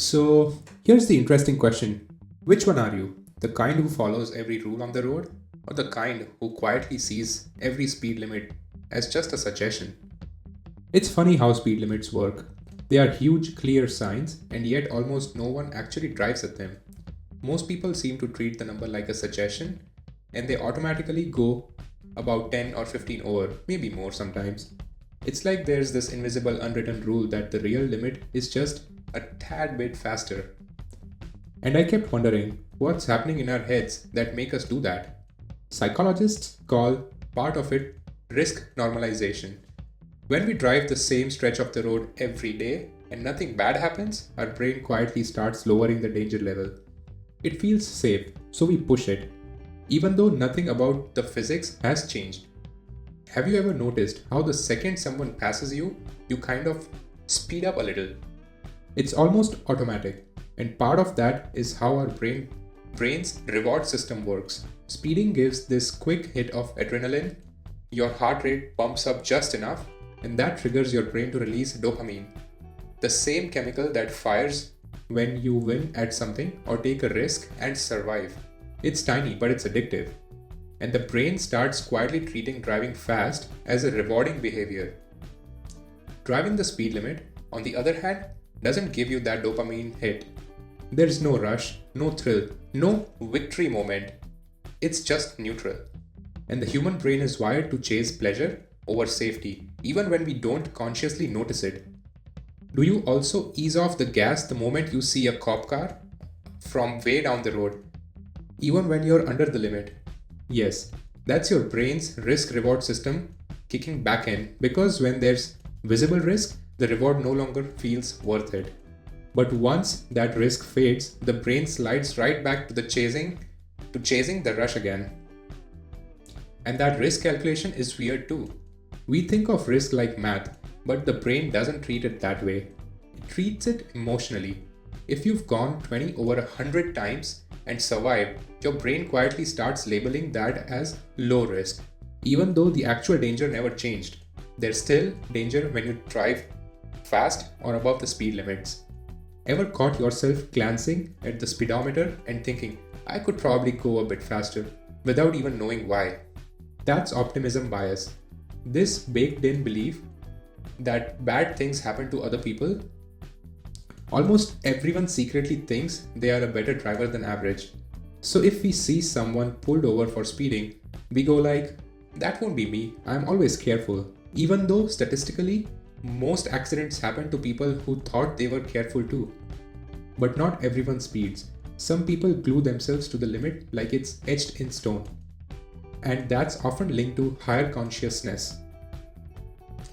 So, here's the interesting question. Which one are you? The kind who follows every rule on the road, or the kind who quietly sees every speed limit as just a suggestion? It's funny how speed limits work. They are huge, clear signs, and yet almost no one actually drives at them. Most people seem to treat the number like a suggestion, and they automatically go about 10 or 15 over, maybe more sometimes. It's like there's this invisible unwritten rule that the real limit is just a tad bit faster. And I kept wondering what's happening in our heads that make us do that. Psychologists call part of it risk normalization. When we drive the same stretch of the road every day and nothing bad happens, our brain quietly starts lowering the danger level. It feels safe, so we push it, even though nothing about the physics has changed. Have you ever noticed how the second someone passes you, you kind of speed up a little? It's almost automatic, and part of that is how our brain's reward system works. Speeding gives this quick hit of adrenaline, your heart rate pumps up just enough, and that triggers your brain to release dopamine, the same chemical that fires when you win at something or take a risk and survive. It's tiny, but it's addictive. And the brain starts quietly treating driving fast as a rewarding behavior. Driving the speed limit, on the other hand, doesn't give you that dopamine hit. There's no rush, no thrill, no victory moment. It's just neutral. And the human brain is wired to chase pleasure over safety, even when we don't consciously notice it. Do you also ease off the gas the moment you see a cop car from way down the road, even when you're under the limit? Yes, that's your brain's risk reward system kicking back in, because when there's visible risk, the reward no longer feels worth it. But once that risk fades, the brain slides right back to chasing the rush again. And that risk calculation is weird too. We think of risk like math, but the brain doesn't treat it that way. It treats it emotionally. If you've gone 20 over 100 times and survived, your brain quietly starts labeling that as low risk, even though the actual danger never changed. There's still danger when you drive fast or above the speed limits. Ever caught yourself glancing at the speedometer and thinking, I could probably go a bit faster, without even knowing why? That's optimism bias. This baked in belief that bad things happen to other people. Almost everyone secretly thinks they are a better driver than average. So if we see someone pulled over for speeding, we go like, that won't be me, I'm always careful. Even though statistically, most accidents happen to people who thought they were careful too. But not everyone speeds. Some people glue themselves to the limit like it's etched in stone. And that's often linked to higher consciousness.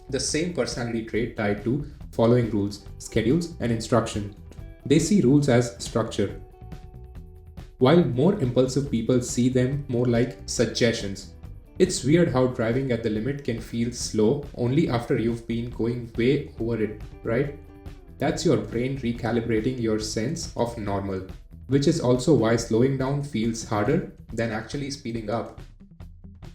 The same personality trait tied to following rules, schedules, and instruction. They see rules as structure, while more impulsive people see them more like suggestions. It's weird how driving at the limit can feel slow only after you've been going way over it, right? That's your brain recalibrating your sense of normal, which is also why slowing down feels harder than actually speeding up.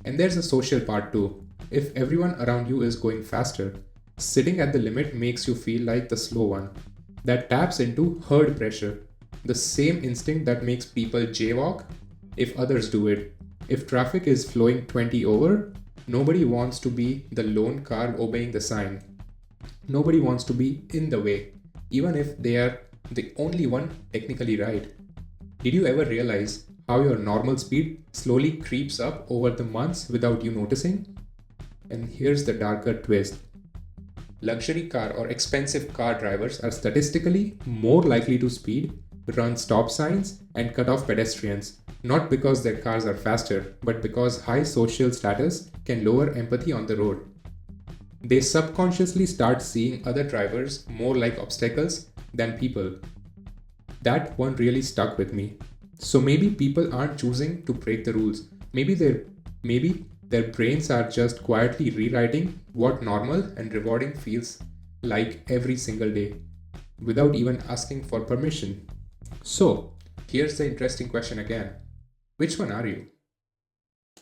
And there's a social part too. If everyone around you is going faster, sitting at the limit makes you feel like the slow one. That taps into herd pressure, the same instinct that makes people jaywalk if others do it. If traffic is flowing 20 over, nobody wants to be the lone car obeying the sign. Nobody wants to be in the way, even if they are the only one technically right. Did you ever realize how your normal speed slowly creeps up over the months without you noticing? And here's the darker twist. Luxury car or expensive car drivers are statistically more likely to speed, run stop signs, and cut off pedestrians, not because their cars are faster, but because high social status can lower empathy on the road. They subconsciously start seeing other drivers more like obstacles than people. That one really stuck with me. So maybe people aren't choosing to break the rules. Maybe their brains are just quietly rewriting what normal and rewarding feels like every single day, without even asking for permission. So, here's the interesting question again. Which one are you?